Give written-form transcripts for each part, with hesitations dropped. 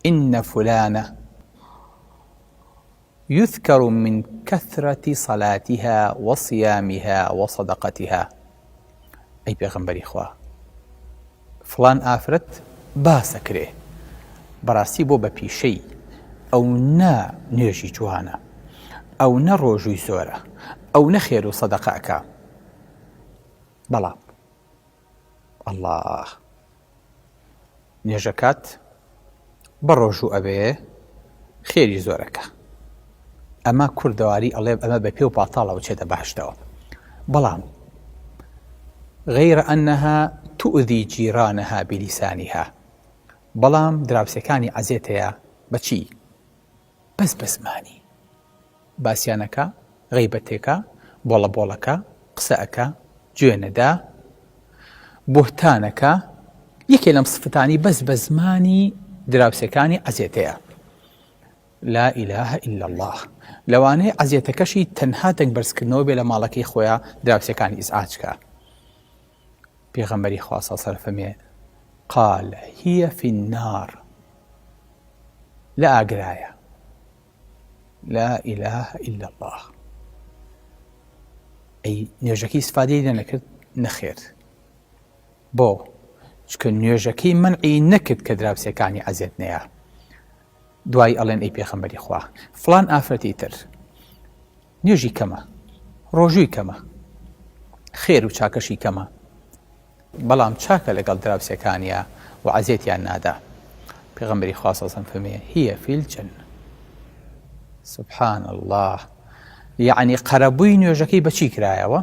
إن فلانة يذكر من كثرة صلاتها وصيامها وصدقتها. أي بيغمبري خوا فلان آفرت باسكري براسي بو بپیشەی ئەو نا نوێژی جوانە ئەو نە ڕۆژووی زۆرە ئەو نە خێر و سەدەقەکە بەڵام ئەڵڵاه نوێژەکات بە ڕۆژوو ئەبێ خێری زۆرەکە ئەمە کوردەواری ئەڵێ ئەمە بە پێ و پاتاڵەوە چێتە بەهشتەوە بەڵام غير أنها تؤذي جيرانها بلسانها بەڵام دراوسەکانی عەزێتەیە بەچی بەس بەزمانی باسییانەکە غەیبەتێکە بۆڵەبۆڵەکە قسەئەکە گوێنەدا بوهتانەکە یەکێ لەم سفتانی بەس بە زمانی دراوسەکانی عەزێتەیە لا إله إلا الله لەوانەیە عەزێتەکەشی تەنها دەنگبەرزکردنەوە بێ لە ماڵەکەی خۆیان دراوسەکانی ئیزعاجکە پێغەمبەری خوا صلی الله علیه و سلم قال هي في النار لا أقرايا لا إله إلا الله أي نيوجكي استفادي لنكد نخير بو شكو نيوجكي منعي نكد كدراب سيكاني عزيتنيا دواي ألين أي بيخنبري خواه فلان آفرتي تر نيوجي كما روجوي كما خير وشاكشي كما بەڵام چاکە لەگەڵ دراوسەکانیە و عەزێتیان نادا پێغەمبەری خوا صلی الله علیه و سلم فەرمێ هي في الجنة سبحان الله یعنی قەرەبووی نوێژەکەی بەچی کرایەوە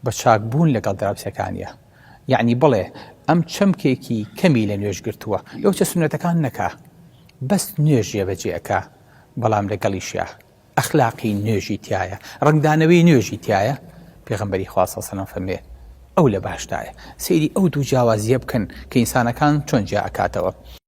بە چاکبوون لەگەڵ دراوسەکانیە یعنی بڵێ ئەم چەمکێکی کەمی لە نوێژ گرتووە لەو چە سونەتەکان نەکا بەس نوێژیە بەجێەکە بەڵام لەگەڵیشیە ئەخلاقی نوێژی تایە ڕنگدانەوەی نوێژی تایە پێغەمبەری خوا صلی الله علیه و سلم فەرمێ ئەو لە باشتایە سەیری ئەو دوو جیاوازیە بکەن کە ئینسانەکان چۆن جیا ئەکاتەوە